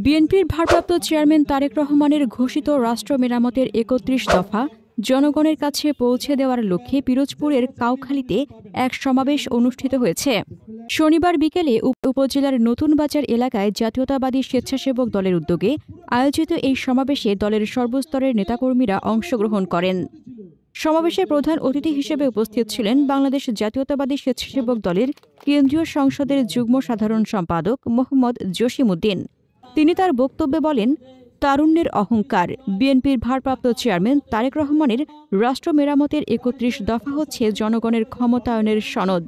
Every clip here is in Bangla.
বিএনপির ভারপ্রাপ্ত চেয়ারম্যান তারেক রহমানের ঘোষিত রাষ্ট্র মেরামতের ৩১ দফা জনগণের কাছে পৌঁছে দেওয়ার লক্ষ্যে পিরোজপুরের কাউখালীতে এক সমাবেশ অনুষ্ঠিত হয়েছে। শনিবার বিকেলে উপজেলার নতুন বাজার এলাকায় জাতীয়তাবাদী স্বেচ্ছাসেবক দলের উদ্যোগে আয়োজিত এই সমাবেশে দলের সর্বস্তরের নেতাকর্মীরা অংশগ্রহণ করেন। সমাবেশে প্রধান অতিথি হিসেবে উপস্থিত ছিলেন বাংলাদেশ জাতীয়তাবাদী স্বেচ্ছাসেবক দলের কেন্দ্রীয় সংসদের যুগ্ম সাধারণ সম্পাদক মোহাম্মদ জসিমউদ্দিন। তিনি তার বক্তব্যে বলেন, তারুণ্যের অহংকার বিএনপির ভারপ্রাপ্ত চেয়ারম্যান তারেক রহমানের রাষ্ট্র মেরামতের ৩১ দফা হচ্ছে জনগণের ক্ষমতায়নের সনদ।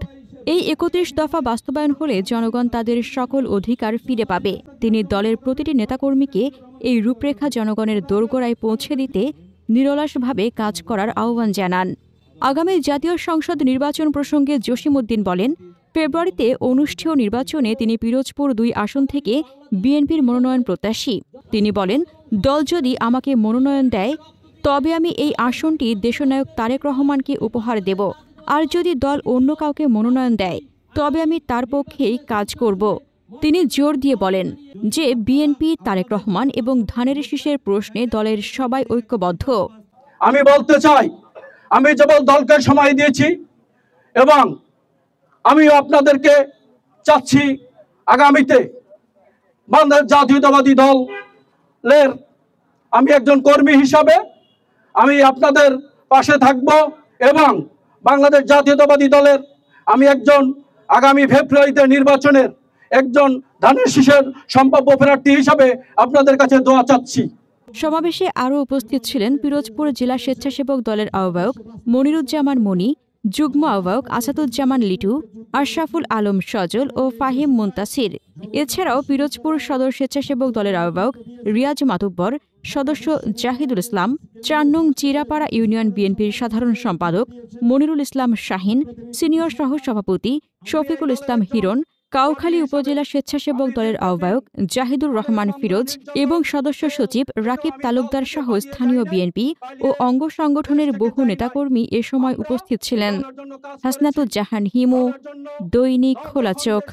এই ৩১ দফা বাস্তবায়ন হলে জনগণ তাদের সকল অধিকার ফিরে পাবে। তিনি দলের প্রতিটি নেতাকর্মীকে এই রূপরেখা জনগণের দোরগোড়ায় পৌঁছে দিতে নিরলসভাবে কাজ করার আহ্বান জানান। আগামী জাতীয় সংসদ নির্বাচন প্রসঙ্গে জসিমউদ্দিন বলেন, ফেব্রুয়ারিতে অনুষ্ঠেয় নির্বাচনে তিনি পিরোজপুর ২ আসন থেকে বিএনপির মনোনয়ন প্রত্যাশী। তিনি বলেন, দল যদি আমাকে মনোনয়ন দেয় তবে আমি এই আসনটি দেশনায়ক তারেক রহমানকে উপহার দেব, আর যদি দল অন্য কাউকে মনোনয়ন দেয় তবে আমি তার পক্ষেই কাজ করব। তিনি জোর দিয়ে বলেন যে বিএনপি, তারেক রহমান এবং ধানের শীষের প্রশ্নে দলের সবাই ঐক্যবদ্ধ। আমি বলতে চাই, আমি যেমন দলকে সময় দিয়েছি এবং আমিও আপনাদেরকে চাচ্ছি আগামীতে বাংলাদেশ জাতীয়তাবাদী দলের আমি একজন কর্মী হিসাবে আমি আপনাদের পাশে থাকব এবং বাংলাদেশ জাতীয়তাবাদী দলের আমি একজন আগামী ফেব্রুয়ারিতে নির্বাচনের একজন ধানের শীষের সম্ভাব্য প্রার্থী হিসাবে আপনাদের কাছে দোয়া চাচ্ছি। সমাবেশে আরও উপস্থিত ছিলেন পিরোজপুর জেলা স্বেচ্ছাসেবক দলের আহ্বায়ক মনিরুজ্জামান মনি, যুগ্ম আহ্বায়ক আসাদুজ্জামান লিটু, আশরাফুল আলম সজল ও ফাহিম মুনতাসির। এছাড়াও পিরোজপুর সদর স্বেচ্ছাসেবক দলের আহ্বায়ক রিয়াজ মাতুব্বর, সদস্য জাহিদুল ইসলাম, ৪ নং চিরাপাড়া ইউনিয়ন বিএনপির সাধারণ সম্পাদক মনিরুল ইসলাম শাহিন, সিনিয়র সহ সভাপতি শফিকুল ইসলাম হিরণ, কাউখালী উপজেলা স্বেচ্ছাসেবক দলের আহ্বায়ক জাহিদুর রহমান ফিরোজ এবং সদস্য সচিব রাকিব তালুকদার সহ স্থানীয় বিএনপি ও অঙ্গ সংগঠনের বহু নেতাকর্মী এ সময় উপস্থিত ছিলেন। হাসনাতুজ্জাহান হিমু, দৈনিক খোলা চোখ।